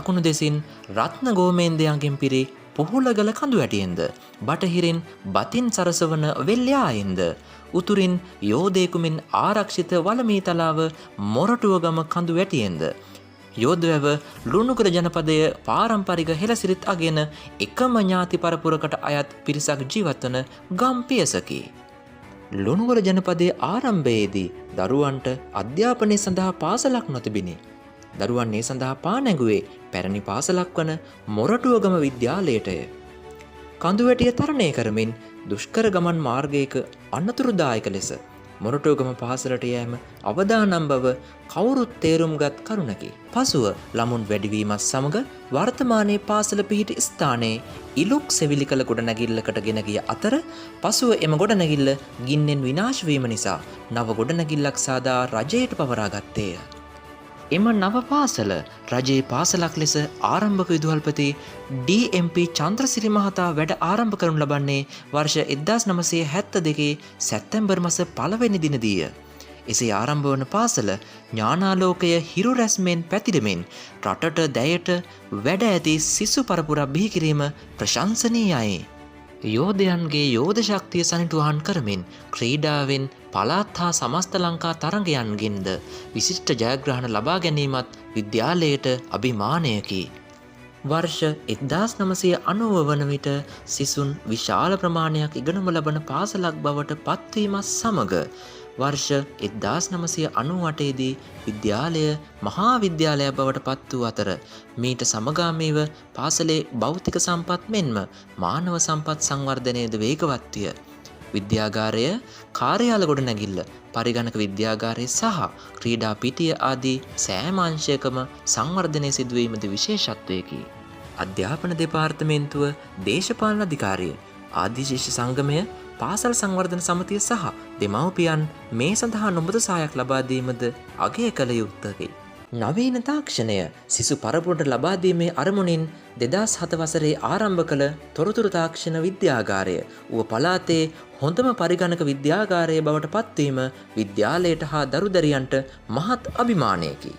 දකුණු දෙසින් රත්න ගෝමේන්දයන්ගෙන් පිරි පොහුලගල කඳු වැටියෙන්ද බටහිරින් බතින් සරසවන වෙල්යායෙන්ද උතුරින් යෝධයෙකුමින් ආරක්ෂිත වලමී තලාව මොරටුවගම කඳු වැටියෙන්ද යෝධවැව ලුණුකර ජනපදය පාරම්පරික හෙළසිරිත් අගෙන එකම ඥාති පරපුරකට අයත් පිරිසක් ජීවත්වන ගම් පියසකි. ලුණුවර ජනපදයේ ආරම්භයේදී දරුවන්ට අධ්‍යාපනය සඳහා පාසලක් නොතිබිණි. දරුවන් ඒ සඳහා පා නැගුවේ පැරණි පාසලක් වන මොරටුවගම විද්‍යාලයටය. කඳුවැටිය තරණය කරමින් දුෂ්කර ගමන් මාර්ගයක අනතුරුදායක ලෙස මොරටුවගම පාසලට යෑම අවදානම් බව කවුරුත් තේරුම්ගත් කරුණකි. පසුව ළමුන් වැඩිවීමත් සමග වර්තමානයේ පාසල පිහිටි ස්ථානයේ ඉලුක් සෙවිලි කළ ගොඩනැගිල්ලකට ගෙන ගිය අතර පසුව එම ගොඩනැගිල්ල ගින්නෙන් විනාශ වීම නිසා නව ගොඩනැගිල්ලක් සාදා රජයට පවරා ගත්තේය. එම නව පාසල රජයේ පාසලක් ලෙස ආරම්භක විදුහල්පති DMP චන්ද්‍රසිරි මහතා වැඩ ආරම්භ කරනු ලබන්නේ වර්ෂ 1972 සැප්තැම්බර් මාස 1 වෙනි දිනදීය. එසේ ආරම්භ වන පාසල ඥානාලෝකය හිරු රැස්මෙන් පැතිරෙමින් රටට දැයට වැඩ ඇති සිසු පරපුරක් බිහි කිරීම ප්‍රශංසනීයයි. යෝධයන්ගේ යෝධ ශක්තිය සනිටුහන් කරමින් ක්‍රීඩාවෙන් පළාත් හා සමස්ත ලංකා තරගයන්ගෙන්ද විශිෂ්ට ජයග්‍රහණ ලබා ගැනීමත් විද්‍යාලයට අභිමානයකි. වර්ෂ 1990 වන විට සිසුන් විශාල ප්‍රමාණයක් ඉගෙනුම ලබන පාසලක් බවට පත්වීමත් සමග වර්ෂ 1998 දී විද්‍යාලය මහා විද්‍යාලයක් බවට පත් වූ අතර මීට සමගාමීව පාසලේ භෞතික සම්පත් මෙන්ම මානව සම්පත් සංවර්ධනයේද වේගවත් විය. විද්‍යාගාරය, කාර්යාල ගොඩනැගිල්ල, පරිගණක විද්‍යාගාරය සහ ක්‍රීඩා පිටිය ආදී සෑම අංශයකම සංවර්ධනය සිදුවීමද විශේෂත්වයකි. අධ්‍යාපන දෙපාර්තමේන්තුව, දේශපාලන අධිකාරිය, ආදී ශිෂ්‍ය සංගමය, පාසල් සංවර්ධන සමිතිය සහ දෙමව්පියන් මේ සඳහා නොබද සහායක් ලබා දීමද අගය කළ යුත්තකි. නවීන තාක්ෂණය සිසු පරපුරට ලබා දීමේ අරමුණින් 2007 වසරේ ආරම්භ කළ තොරතුරු තාක්ෂණ විද්‍යාගාරය ඌව පළාතේ හොඳම පරිගණක විද්‍යාගාරය බවට පත්වීම විද්‍යාලයට හා දරුදරියන්ට මහත් අභිමානයකි.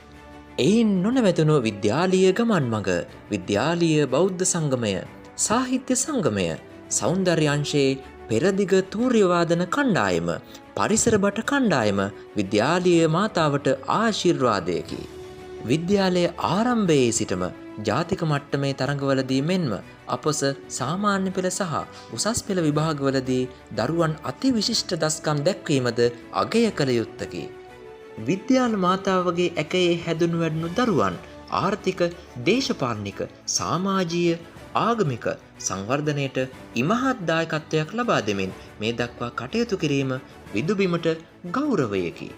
එයින් නොනැවතුණු විද්‍යාලීය ගමන් මඟ, විද්‍යාලීය බෞද්ධ සංගමය, සාහිත්‍ය සංගමය, සෞන්දර්ය අංශයේ පෙරදිග තූර්ය වාදන කණ්ඩායම, පරිසර බට කණ්ඩායම විද්‍යාලීය මාතාවට ආශිර්වාදයකි. විද්‍යාලයේ ආරම්භයේ සිටම ජාතික මට්ටමේ තරඟවලදී මෙන්ම අපොස සාමාන්‍ය පෙළ සහ උසස් පෙළ විභාගවලදී දරුවන් අති විශිෂ්ට දස්කම් දැක්වීමද අගය කළ යුත්තකි. විද්‍යාල මාතාවගේ ඇකයේ හැදුණු වැඩුණු දරුවන් ආර්ථික, දේශපාලනික, සමාජීය, ආගමික සංවර්ධනයට ඉමහත් දායකත්වයක් ලබා දෙමින් මේ දක්වා කටයුතු කිරීම විදුබිමට ගෞරවයකි.